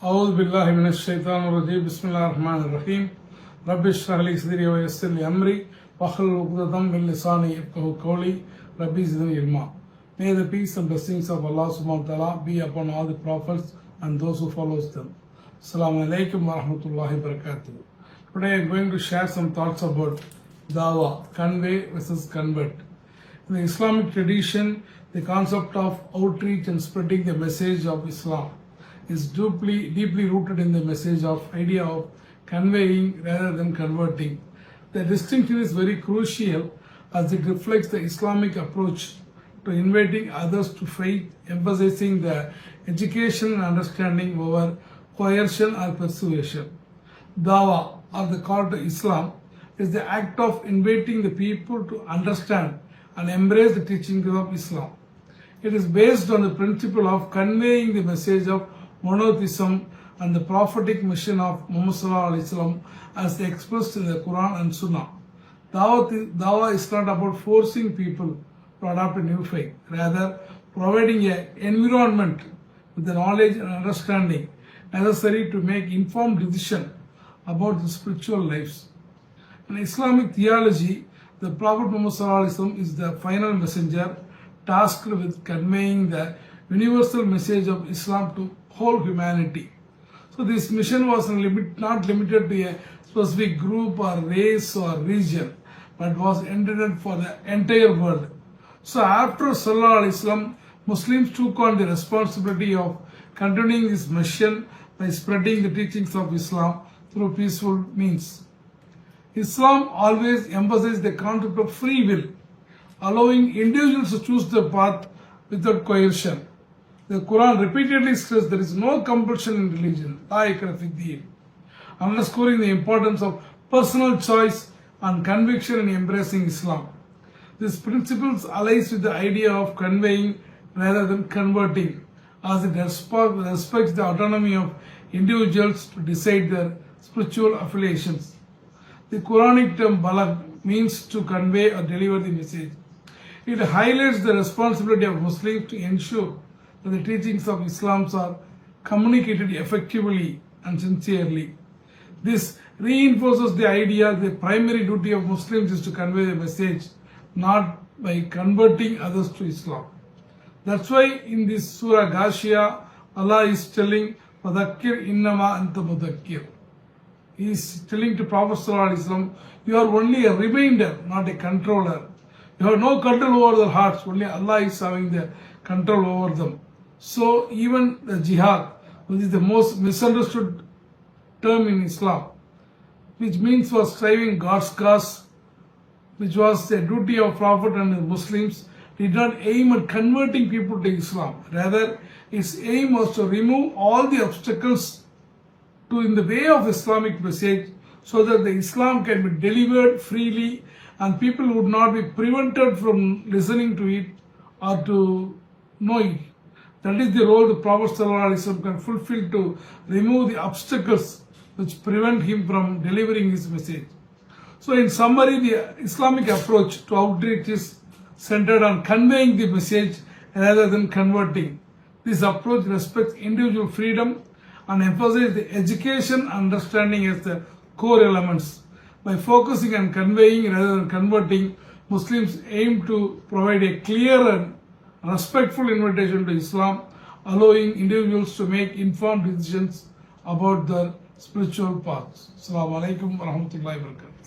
أعوذ بالله من الشيطان الرجيم بسم الله الرحمن الرحيم رب اشرح لي صدري ويسر لي أمري واحلل عقدة من لساني يفقهوا قولي ربي زدني علما. May the peace and blessings of Allah subhanahu wa ta'ala be upon all the prophets and those who follows them. Assalamu alaikum wa rahmatullahi wa barakatuh. Today I am going to share some thoughts about Dawah, convey versus convert. In the Islamic tradition, the concept of outreach and spreading the message of Islam is deeply rooted in the message of idea of conveying rather than converting. The distinction is very crucial as it reflects the Islamic approach to inviting others to faith, emphasizing the education and understanding over coercion or persuasion. Dawah, or the call to Islam, is the act of inviting the people to understand and embrace the teachings of Islam. It is based on the principle of conveying the message of monotheism and the prophetic mission of Muhammad Sallallahu Alaihi Wasallam as expressed in the Quran and Sunnah. Dawah is not about forcing people to adopt a new faith, rather providing an environment with the knowledge and understanding necessary to make informed decisions about the spiritual lives. In Islamic theology, the Prophet Muhammad Sallallahu Alaihi Wasallam is the final messenger tasked with conveying the universal message of Islam to whole humanity. So this mission was not limited to a specific group or race or region, but was intended for the entire world. So after Sallallahu Alaihi Wasallam, Muslims took on the responsibility of continuing this mission by spreading the teachings of Islam through peaceful means. Islam always emphasizes the concept of free will, allowing individuals to choose their path without coercion. The Quran repeatedly stresses there is no compulsion in religion, underscoring the importance of personal choice and conviction in embracing Islam. This principle aligns with the idea of conveying rather than converting, as it respects the autonomy of individuals to decide their spiritual affiliations. The Quranic term balag means to convey or deliver the message. It highlights the responsibility of Muslims to ensure that the teachings of Islam are communicated effectively and sincerely. This reinforces the idea that the primary duty of Muslims is to convey the message, not by converting others to Islam. That's why in this Surah Al Ghasiyah, Allah is telling, فَذَكِّرْ إِنَّمَا أَنْتَ مُذَكِّرْ. He is telling to Prophet Sallallahu Alaihi Wasallam, you are only a reminder, not a controller. You have no control over their hearts, only Allah is having the control over them. So even the jihad, which is the most misunderstood term in Islam, which means for striving God's cause, which was the duty of Prophet and the Muslims, did not aim at converting people to Islam. Rather, its aim was to remove all the obstacles in the way of Islamic message so that the Islam can be delivered freely and people would not be prevented from listening to it or to know it. That is the role the Prophet ﷺ can fulfill to remove the obstacles which prevent him from delivering his message. So in summary, the Islamic approach to outreach is centered on conveying the message rather than converting. This approach respects individual freedom and emphasizes the education and understanding as the core elements. By focusing on conveying rather than converting, Muslims aim to provide a clear and respectful invitation to Islam, allowing individuals to make informed decisions about their spiritual paths. Assalamu alaikum wa rahmatullahi wa barakatuh.